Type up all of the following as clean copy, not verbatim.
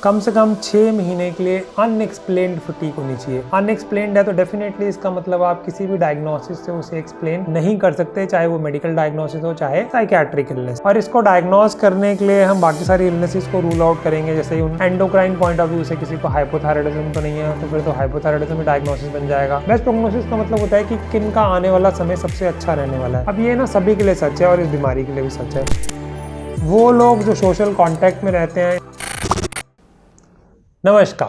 कम से कम 6 महीने के लिए अनएक्सप्लेन्ड फटीग होनी चाहिए। अनएक्सप्लेन्ड है तो डेफिनेटली इसका मतलब आप किसी भी डायग्नोसिस से उसे एक्सप्लेन नहीं कर सकते, चाहे वो मेडिकल डायग्नोसिस हो चाहे साइकियाट्रिक इलनेस। और इसको डायग्नोस करने के लिए हम बाकी सारी इलनेसेस को रूल आउट करेंगे, जैसे एंडोक्राइन पॉइंट ऑफ व्यू से किसी को हाइपोथायराइडिज्म तो नहीं है तो फिर तो हाइपोथायराइडिज्म में डायग्नोसिस बन जाएगा। बेस्ट प्रोग्नोसिस का मतलब होता है कि किन का आने वाला समय सबसे अच्छा रहने वाला है। अब ये ना सभी के लिए सच है और इस बीमारी के लिए भी सच है। वो लोग जो सोशल कॉन्टैक्ट में रहते हैं। नमस्कार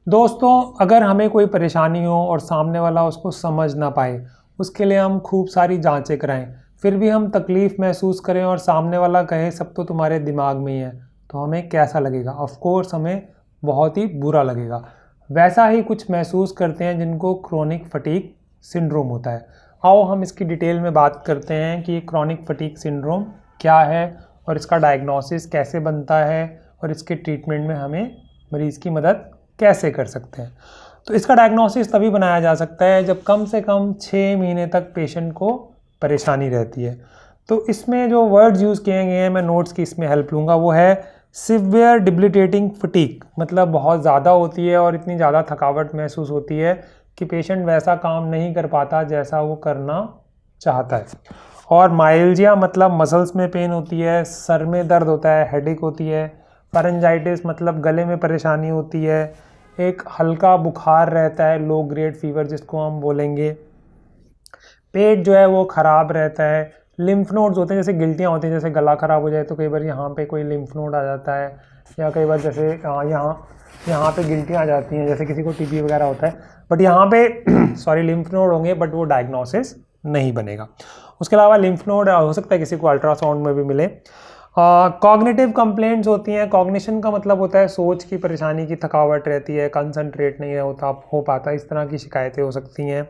दोस्तों, अगर हमें कोई परेशानी हो और सामने वाला उसको समझ ना पाए, उसके लिए हम खूब सारी जांचें कराएं, फिर भी हम तकलीफ़ महसूस करें और सामने वाला कहे सब तो तुम्हारे दिमाग में ही है, तो हमें कैसा लगेगा? ऑफ कोर्स हमें बहुत ही बुरा लगेगा। वैसा ही कुछ महसूस करते हैं जिनको क्रोनिक फटीग सिंड्रोम होता है। आओ हम इसकी डिटेल में बात करते हैं कि ये क्रोनिक फटीग सिंड्रोम क्या है और इसका डायग्नोसिस कैसे बनता है और इसके ट्रीटमेंट में हमें मरीज़ की मदद कैसे कर सकते हैं। तो इसका डायग्नोसिस तभी बनाया जा सकता है जब कम से कम 6 महीने तक पेशेंट को परेशानी रहती है। तो इसमें जो वर्ड्स यूज़ किए गए हैं, मैं नोट्स की इसमें हेल्प लूँगा, वो है सिवियर डिबिलिटेटिंग फटीग, मतलब बहुत ज़्यादा होती है और इतनी ज़्यादा थकावट महसूस होती है कि पेशेंट वैसा काम नहीं कर पाता जैसा वो करना चाहता है। और माइल्जिया मतलब मसल्स में पेन होती है, सर में दर्द होता है, हेडेक होती है। फारेंजाइटिस मतलब गले में परेशानी होती है। एक हल्का बुखार रहता है, लो ग्रेड फीवर जिसको हम बोलेंगे। पेट जो है वो ख़राब रहता है। लिम्फ नोड्स होते हैं, जैसे गिल्टियाँ होती हैं, जैसे गला ख़राब हो जाए तो कई बार यहाँ पे कोई लिम्फ नोड आ जाता है, या कई बार जैसे यहाँ पे गिल्टियाँ आ जाती हैं, जैसे किसी को टीबी वगैरह होता है, बट यहाँ पे लिम्फ नोड होंगे बट वो डायग्नोसिस नहीं बनेगा। उसके अलावा लिम्फ नोड हो सकता है किसी को अल्ट्रासाउंड में भी मिले। कॉग्निटिव कंप्लेंट्स होती हैं। कॉग्निशन का मतलब होता है सोच की परेशानी की थकावट रहती है, कंसंट्रेट नहीं हो पाता, इस तरह की शिकायतें हो सकती हैं।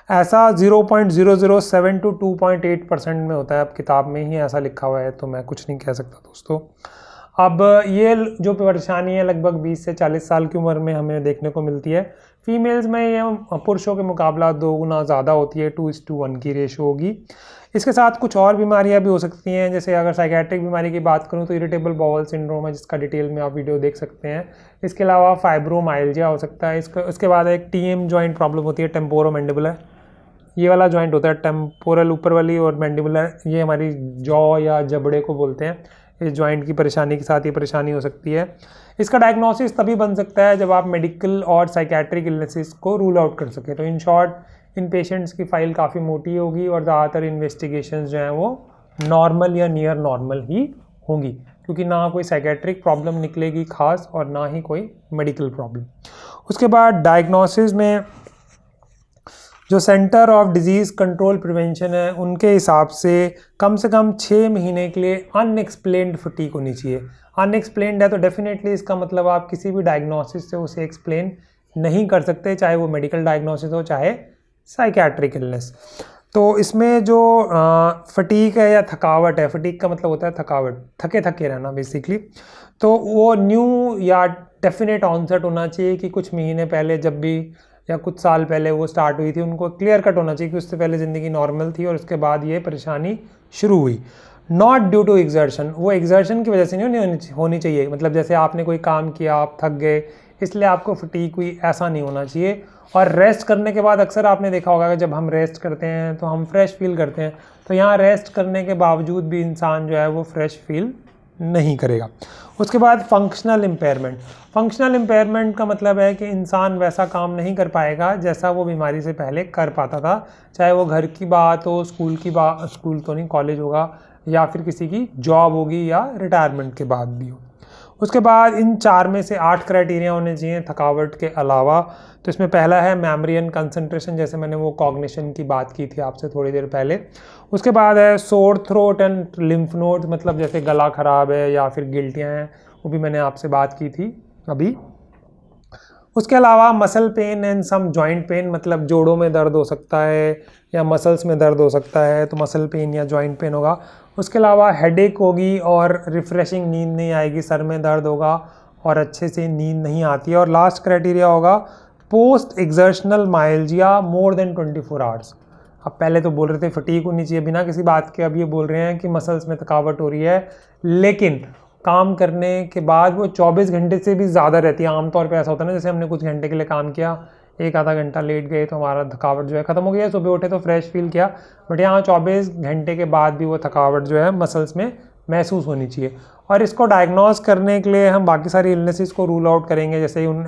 ऐसा 0.007 to 2.8% में होता है। अब किताब में ही ऐसा लिखा हुआ है तो मैं कुछ नहीं कह सकता दोस्तों। अब ये जो परेशानी है लगभग 20 से 40 साल की उम्र में हमें देखने को मिलती है। फीमेल्स में ये पुरुषों के मुकाबला 2 गुना ज़्यादा होती है, 2:1 की रेशो होगी। इसके साथ कुछ और बीमारियां भी हो सकती हैं, जैसे अगर साइकियाट्रिक बीमारी की बात करूं तो इरिटेबल बाउल सिंड्रोम है, जिसका डिटेल में आप वीडियो देख सकते हैं। इसके अलावा फाइब्रोमाइल्जिया हो सकता है। इसके बाद एक टीएम जॉइंट प्रॉब्लम होती है, टेम्पोरोमैंडिबुलर। ये वाला जॉइंट होता है टेम्पोरल ऊपर वाली, और मैंडिबुलर ये हमारी जॉ या जबड़े को बोलते हैं। इस जॉइंट की परेशानी के साथ ये परेशानी हो सकती है। इसका डायग्नोसिस तभी बन सकता है जब आप मेडिकल और साइकियाट्रिक इलनेसेस को रूल आउट कर सकें। तो इन शॉर्ट इन पेशेंट्स की फ़ाइल काफ़ी मोटी होगी और ज़्यादातर इन्वेस्टिगेशंस जो हैं वो नॉर्मल या नियर नॉर्मल ही होंगी, क्योंकि ना कोई साइकियाट्रिक प्रॉब्लम निकलेगी खास और ना ही कोई मेडिकल प्रॉब्लम। उसके बाद डायग्नोसिस में जो centre of disease control prevention है, उनके हिसाब से कम 6 महीने के लिए अनएक्सप्लेन्ड फटीग होनी चाहिए। अनएक्सप्लेन्ड है तो डेफिनेटली इसका मतलब आप किसी भी डायग्नोसिस से उसे एक्सप्लेन नहीं कर सकते, चाहे वो मेडिकल डायग्नोसिस हो चाहे साइकियाट्रिक इलनेस। तो इसमें जो फटीग है या थकावट है, फटीग का मतलब होता है थकावट, थके थके रहना बेसिकली, तो वो न्यू या डेफिनेट ऑनसेट होना चाहिए कि कुछ महीने पहले जब भी या कुछ साल पहले वो स्टार्ट हुई थी, उनको क्लियर कट होना चाहिए कि उससे पहले ज़िंदगी नॉर्मल थी और उसके बाद ये परेशानी शुरू हुई। नॉट ड्यू टू एग्जर्शन, वो एग्जर्शन की वजह से नहीं होनी चाहिए, मतलब जैसे आपने कोई काम किया, आप थक गए इसलिए आपको फटीग हुई, ऐसा नहीं होना चाहिए। और रेस्ट करने के बाद अक्सर आपने देखा होगा कि जब हम रेस्ट करते हैं तो हम फ्रेश फील करते हैं, तो यहाँ रेस्ट करने के बावजूद भी इंसान जो है वो फ्रेश फील नहीं करेगा। उसके बाद फंक्शनल इम्पेयरमेंट। फंक्शनल इम्पेयरमेंट का मतलब है कि इंसान वैसा काम नहीं कर पाएगा जैसा वो बीमारी से पहले कर पाता था, चाहे वो घर की बात हो, स्कूल तो नहीं, कॉलेज होगा, या फिर किसी की जॉब होगी या रिटायरमेंट के बाद भी हो। उसके बाद इन 4 में से 8 क्राइटेरिया होने चाहिए थकावट के अलावा। तो इसमें पहला है मेमोरी एंड कंसंट्रेशन, जैसे मैंने वो कॉग्निशन की बात की थी आपसे थोड़ी देर पहले। उसके बाद है sore throat and lymph nodes, मतलब जैसे गला ख़राब है या फिर गिल्टियाँ हैं, वो भी मैंने आपसे बात की थी अभी। उसके अलावा muscle pain and some joint pain, मतलब जोड़ों में दर्द हो सकता है या मसल्स में दर्द हो सकता है, तो मसल पेन या जॉइंट पेन होगा। उसके अलावा हेडेक होगी और रिफ्रेशिंग नींद नहीं आएगी, सर में दर्द होगा और अच्छे से नींद नहीं आती है। और लास्ट क्राइटेरिया होगा post exertional myalgia more than 24 hours. अब पहले तो बोल रहे थे फटीग होनी चाहिए बिना किसी बात के, अब ये बोल रहे हैं कि मसल्स में थकावट हो रही है, लेकिन काम करने के बाद वो 24 घंटे से भी ज़्यादा रहती है। आमतौर पे ऐसा होता है ना, जैसे हमने कुछ घंटे के लिए काम किया, एक आधा घंटा लेट गए तो हमारा थकावट जो है ख़त्म हो गया, सुबह उठे तो फ्रेश फील किया, बट यहाँ 24 घंटे के बाद भी वो थकावट जो है मसल्स में महसूस होनी चाहिए। और इसको डायग्नोज करने के लिए हम बाकी सारी इलनेसेस को रूल आउट करेंगे, जैसे उन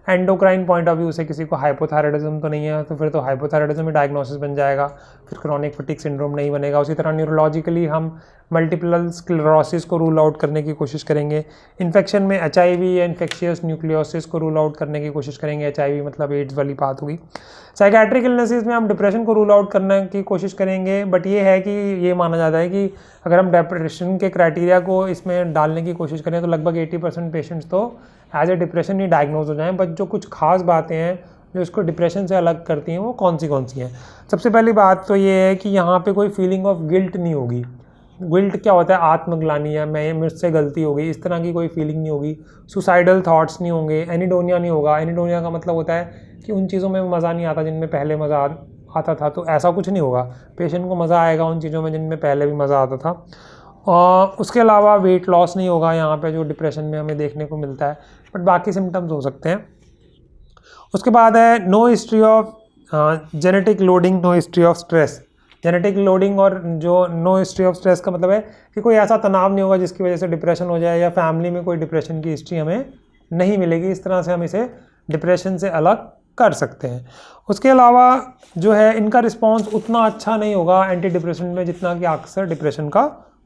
एंडोक्राइन पॉइंट ऑफ व्यू से किसी को हाइपोथायराइडिज्म तो नहीं है, तो फिर तो हाइपोथायराइडिज्म ही डायग्नोसिस बन जाएगा, फिर क्रॉनिक फटीग सिंड्रोम नहीं बनेगा। उसी तरह न्यूरोलॉजिकली हम मल्टीपल स्क्लेरोसिस को रूल आउट करने की कोशिश करेंगे। इन्फेक्शन में HIV या इन्फेक्शियस न्यूक्लियोसिस को रूल आउट करने की कोशिश करेंगे। HIV मतलब एड्स वाली बात होगी। साइकेट्रिक इलनेसेस में हम डिप्रेशन को रूल आउट करने की कोशिश करेंगे, बट ये है कि ये माना जाता है कि अगर हम डिप्रेशन के क्राइटेरिया को इसमें डालने की कोशिश करें तो लगभग 80% पेशेंट्स तो एज ए डिप्रेशन ही डायग्नोज हो जाएं। बट जो कुछ खास बातें हैं जो इसको डिप्रेशन से अलग करती हैं वो कौन सी हैं। सबसे पहली बात तो ये है कि यहाँ पे कोई फीलिंग ऑफ गिल्ट नहीं होगी। गिल्ट क्या होता है? आत्मग्लानि, या मैं मुझसे गलती हो गई, इस तरह की कोई फीलिंग नहीं होगी। सुसाइडल थॉट्स नहीं होंगे। एनिडोनिया नहीं होगा। एनिडोनिया का मतलब होता है कि उन चीज़ों में मज़ा नहीं आता जिनमें पहले मज़ा आता था, तो ऐसा कुछ नहीं होगा। पेशेंट को मज़ा आएगा उन चीज़ों में जिनमें पहले भी मज़ा आता था। और उसके अलावा वेट लॉस नहीं होगा यहाँ पे, जो डिप्रेशन में हमें देखने को मिलता है, बट बाकी सिम्टम्स हो सकते हैं। उसके बाद है no history of genetic loading, no history of stress. Genetic loading और जो नो हिस्ट्री ऑफ स्ट्रेस का मतलब है कि कोई ऐसा तनाव नहीं होगा जिसकी वजह से डिप्रेशन हो जाए, या फैमिली में कोई डिप्रेशन की हिस्ट्री हमें नहीं मिलेगी। इस तरह से हम इसे डिप्रेशन से अलग कर सकते हैं। उसके अलावा जो है इनका रिस्पॉन्स उतना अच्छा नहीं होगा एंटी डिप्रेशन में जितना कि अक्सर डिप्रेशन का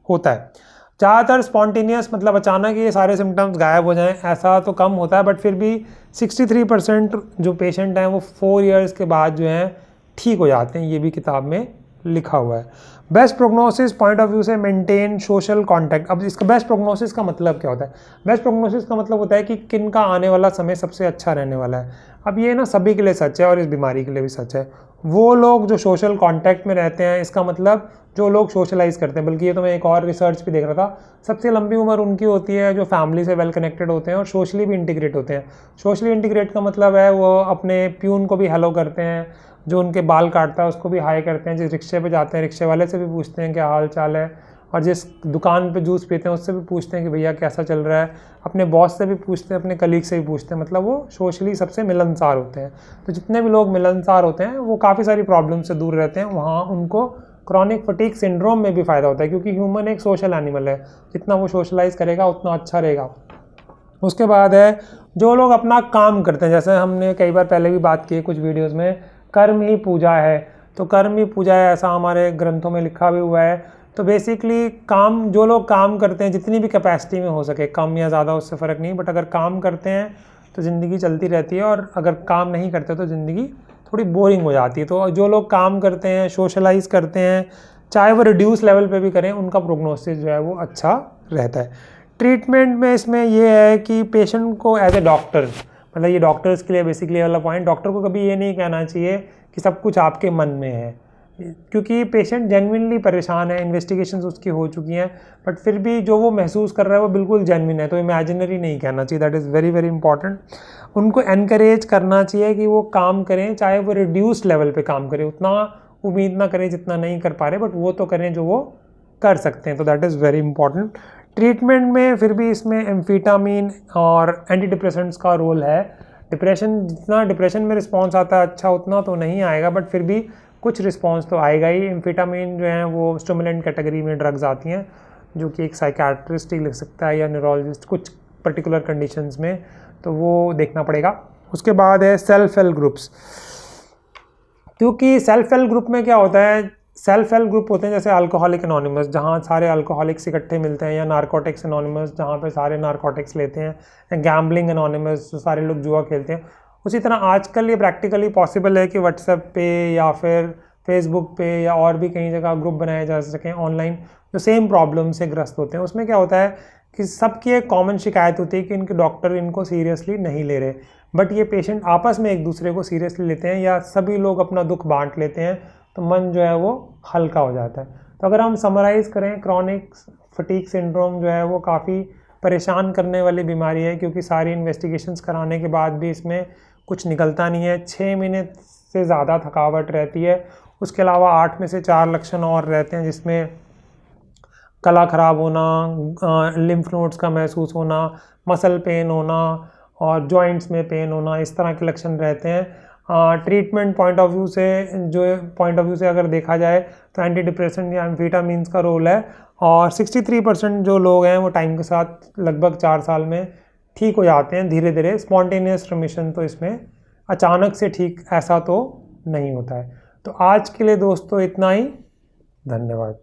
होता है। ज़्यादातर स्पॉन्टेनियस मतलब अचानक ये सारे सिम्टम्स गायब हो जाएं ऐसा तो कम होता है, बट फिर भी 63% जो पेशेंट हैं वो 4 इयर्स के बाद जो हैं ठीक हो जाते हैं। ये भी किताब में लिखा हुआ है। Best prognosis point of view से मेंटेन सोशल कांटेक्ट। अब इसका बेस्ट प्रोग्नोसिस का मतलब क्या होता है? बेस्ट प्रोग्नोसिस का मतलब होता है कि किन का आने वाला समय सबसे अच्छा रहने वाला है। अब ये ना सभी के लिए सच है और इस बीमारी के लिए भी सच है। वो लोग जो सोशल कांटेक्ट में रहते हैं, इसका मतलब जो लोग सोशलाइज करते हैं, बल्कि ये तो मैं एक और रिसर्च भी देख रहा था, सबसे लंबी उम्र उनकी होती है जो फैमिली से वेल कनेक्टेड होते हैं और सोशली भी इंटीग्रेट होते हैं। सोशली इंटीग्रेट का मतलब है वो अपने प्यून को भी हेलो करते हैं, जो उनके बाल काटता है उसको भी हाई करते हैं, जिस रिक्शे पे जाते हैं रिक्शे वाले से भी पूछते हैं क्या हाल चाल है, और जिस दुकान पे जूस पीते हैं उससे भी पूछते हैं कि भैया कैसा चल रहा है, अपने बॉस से भी पूछते हैं, अपने कलीग से भी पूछते हैं। मतलब वो सोशली सबसे मिलनसार होते हैं। तो जितने भी लोग मिलनसार होते हैं वो काफ़ी सारी प्रॉब्लम से दूर रहते हैं। वहाँ उनको क्रॉनिक फटीग सिंड्रोम में भी फ़ायदा होता है, क्योंकि ह्यूमन एक सोशल एनिमल है, जितना वो सोशलाइज करेगा उतना अच्छा रहेगा। उसके बाद है जो लोग अपना काम करते हैं, जैसे हमने कई बार पहले भी बात की है कुछ वीडियोज़ में, कर्म ही पूजा है। तो कर्म ही पूजा है ऐसा हमारे ग्रंथों में लिखा भी हुआ है। तो बेसिकली काम, जो लोग काम करते हैं जितनी भी कैपेसिटी में हो सके, कम या ज़्यादा उससे फ़र्क नहीं, बट अगर काम करते हैं तो ज़िंदगी चलती रहती है, और अगर काम नहीं करते तो ज़िंदगी थोड़ी बोरिंग हो जाती है। तो जो लोग काम करते हैं, सोशलाइज करते हैं, चाहे वो रिड्यूस लेवल पे भी करें, उनका प्रोग्नोसिस जो है वो अच्छा रहता है। ट्रीटमेंट में इसमें ये है कि पेशेंट को एज ए डॉक्टर, मतलब ये डॉक्टर्स के लिए बेसिकली वाला पॉइंट, डॉक्टर को कभी ये नहीं कहना चाहिए कि सब कुछ आपके मन में है, क्योंकि पेशेंट जेन्युइनली परेशान है, इन्वेस्टिगेशंस उसकी हो चुकी हैं, बट फिर भी जो वो महसूस कर रहा है वो बिल्कुल जेन्युइन है, तो इमेजिनरी नहीं कहना चाहिए। That is very very important. उनको एनकरेज करना चाहिए कि वो काम करें, चाहे वो रिड्यूस लेवल पे काम करें, उतना उम्मीद ना करें जितना नहीं कर पा रहे, बट वो तो करें जो वो कर सकते हैं। तो that is very important. Treatment में फिर भी इसमें एम्फीटामिन और एंटी डिप्रेसेंट्स का रोल है। जितना डिप्रेशन में रिस्पॉन्स आता है अच्छा उतना तो नहीं आएगा, बट फिर भी कुछ रिस्पॉन्स तो आएगा ही। एम्फीटामिन जो है वो स्टिमुलेंट कैटेगरी में ड्रग्स आती हैं, जो कि एक साइकियाट्रिस्ट ही लिख सकता है या न्यूरोलॉजिस्ट कुछ पर्टिकुलर कंडीशंस में, तो वो देखना पड़ेगा। उसके बाद है सेल्फ हेल्प ग्रुप्स, क्योंकि सेल्फ हेल्प ग्रुप में क्या होता है, सेल्फ हेल्प ग्रुप होते हैं जैसे अल्कोहलिक एनोनिमस, जहाँ सारे अल्कोहलिक्स इकट्ठे मिलते हैं, या नारकोटिक्स एनोनिमस जहाँ पे सारे नारकोटिक्स लेते हैं, या गैम्बलिंग एनोनिमस जो सारे लोग जुआ खेलते हैं। उसी तरह आजकल ये प्रैक्टिकली पॉसिबल है कि व्हाट्सएप पे या फिर फेसबुक पे या और भी कई जगह ग्रुप बनाए जा सकें ऑनलाइन, जो सेम प्रॉब्लम से ग्रस्त होते हैं। उसमें क्या होता है कि सबकी एक कॉमन शिकायत होती है कि इनके डॉक्टर इनको सीरियसली नहीं ले रहे, बट ये पेशेंट आपस में एक दूसरे को सीरियसली लेते हैं, या सभी लोग अपना दुख बांट लेते हैं, तो मन जो है वो हल्का हो जाता है। तो अगर हम समराइज़ करें, क्रॉनिक फटीग सिंड्रोम जो है वो काफ़ी परेशान करने वाली बीमारी है, क्योंकि सारी इन्वेस्टिगेशंस कराने के बाद भी इसमें कुछ निकलता नहीं है। 6 महीने से ज़्यादा थकावट रहती है। उसके अलावा 8 में से 4 लक्षण और रहते हैं, जिसमें गला ख़राब होना, लिम्फ नोड्स का महसूस होना, मसल पेन होना और जॉइंट्स में पेन होना, इस तरह के लक्षण रहते हैं। ट्रीटमेंट पॉइंट ऑफ व्यू से अगर देखा जाए तो एंटी डिप्रेसेंट या एम्फेटामिन्स का रोल है, और 63% जो लोग हैं वो टाइम के साथ लगभग 4 साल में ठीक हो जाते हैं धीरे धीरे। स्पॉन्टेनियस रिमिशन तो इसमें अचानक से ठीक ऐसा तो नहीं होता है। तो आज के लिए दोस्तों इतना ही। धन्यवाद।